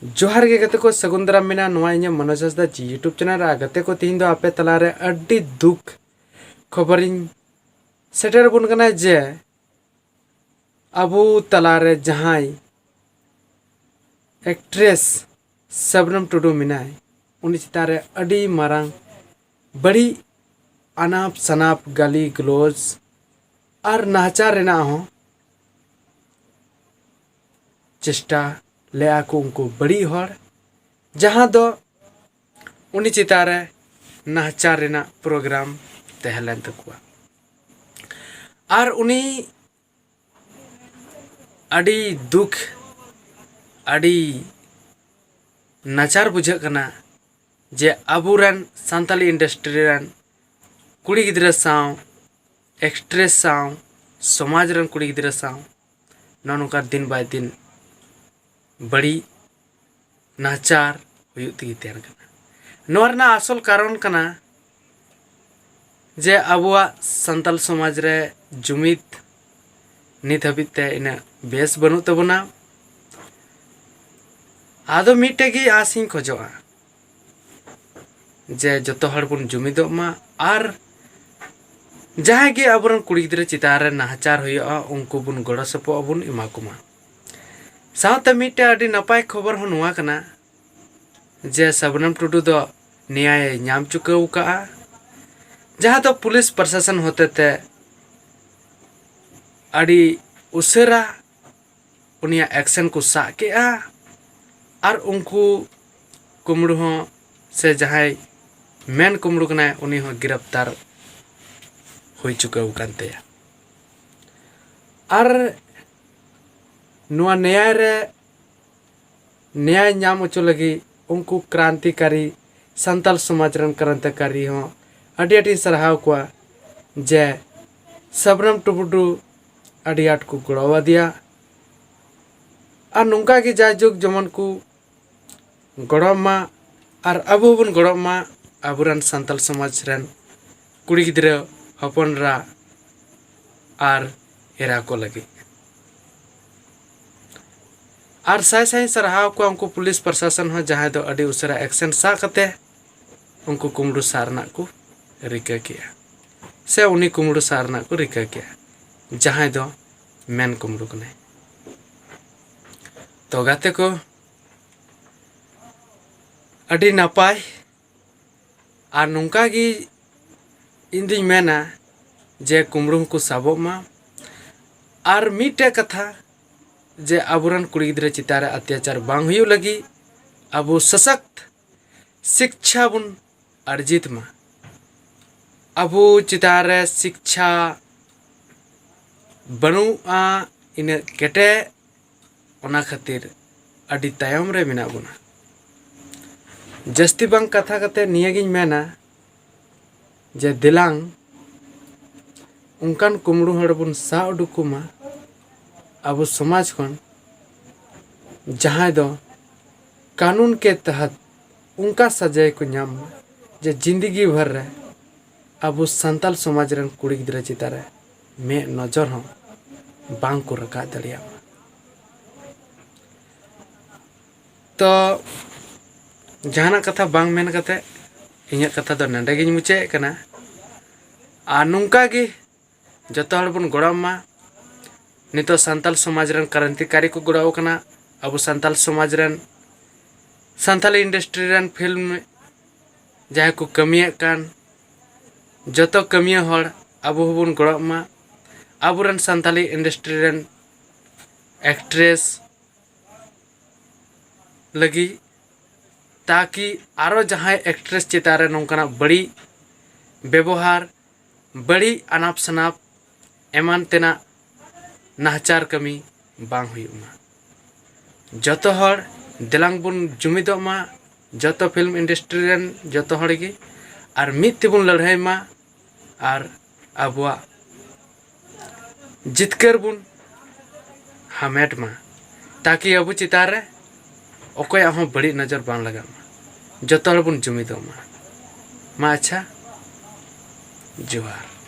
जोहार गे गते को सगुंदरा मेना नोआ इᱧ मनोज हांसदा यूट्यूब चैनल रे गते को तीन दो आपे तलारे अड्डी दुख खबरिन सेटर बुन कना जे अबू तलारे जहाई एक्ट्रेस सबनम टुडू मिनाय उनी चितारे अड्डी मारांग बड़ी अनाप सनाप गाली गलोज और नाचार रेना हो चेष्टा ले आको उनको बड़ी हर जहाँ दो उनी चितारे नाचार रेना प्रोग्राम तहलन तकुआ और उनी अड़ी दुख अड़ी नाचार बुझे कना जे अबुरन सांताली इंडस्ट्री रन कुड़ी गिद्रा साव एक्ट्रेस साव समाज रन कुड़ी गिद्रा साव नौका दिन बाय दिन बड़ी नाचार हुयुग तेगी तहन कना नोरना आसल कारण कना जे अबुआ संताल समाज रे जुमिद नित हबिते इना बेस बनु तबना आदो मिटे गी आसिं खोजोआ जे जतो हर बुन जुमिदोग मा और जहाँ गे अबरन कुड़ी गिद्रा चितारे नाचार हुयुआ उनको बुन गड़ो सपो बुन इमा कुमा सावते मिटे अडी नपाय खबर हो नुआ कना जे सबनम टुडू दो न्याय नाम चुकाव का जहाँ तो पुलिस प्रशासन होते ते अडी उसेरा उनिया एक्शन को सा के और उनको कुमड़ू हो से जहाँ मेन कुमड़ू कना उनी हो गिरफ्तार हो चुकाव कानते और नुआ न्याय रे न्याय नाम उचो लगी उनको क्रांतिकारी संताल समाज रन क्रांतिकारी हो अडी अडी सरहाव को जे सबनम टुडू अडी आट को गड़वा दिया और नौका की जायजुग जमन को गड़मा और अबू बन गड़मा अबुरन संताल समाज रन कुड़ी गिद्रा हपनरा और एरा को लगी और साय साय सरहाव को उनको पुलिस प्रशासन हो जहाँ दो अडी उसरा एक्शन सा कते उनको कुमड़ू सारना को रिका किया से उन्हीं कुमड़ू सारना को रिका किया जहाँ दो मेन कुमड़ू कने तो गाते को अडी नापाय और नौका गी इंदी मेना जे कुमड़ू को साबो मा और मिटे कथा जे अबुरन कुड़ी गिद्रा चितारे अत्याचार बांग हुयु लगी अबु सशक्त शिक्षा बुन अर्जित मा अबु चितारे शिक्षा बनुआ इन केटे ओना खातिर अडी तायम रे मिना बुना जस्ती बांग कथा कते नियागिन मेना जे दिलांग उनकान कुमड़ू हड़ बुन सा उडुकुमा अब समाज खन जहाँ दो कानून के तहत उनका सजाए को नाम जे जिंदगी भर रे अब संताल समाज रन कुड़ी गिद्रा चितारे में नजर हो बांग को रखा दड़िया तो जहाना कथा बांग मेन कते इᱧᱟᱹᱜ कथा दो नंडे गिᱧ मुचे कना आ नुंका गी जतो हड़ बुन गड़मा नितो संताल समाज रन क्रांतिकारी को गड़ाव कना अब संताल समाज run Santali industry run film जहाँ को कमिया कान जतो कमिया हड़ अब बुन गड़मा अब run Santali industry run actress लगी ताकि आरो जहाँ एक्ट्रेस चितारे नौकना बड़ी व्यवहार बड़ी अनाप शनाप एमान तेना नाचार कमी बांग हुयुमा जतो हड़ दिलांग बुन जुमिदो मा जतो फिल्म इंडस्ट्री रन जतो हड़ गी और मित बुन लड़ाई मा और अबुआ जितकर बुन हमेट मा ताकि अबु चितारे ओकोया हो बड़ी नजर बांग लगा मा जतो हड़ बुन जुमिदो मा अच्छा जोहार।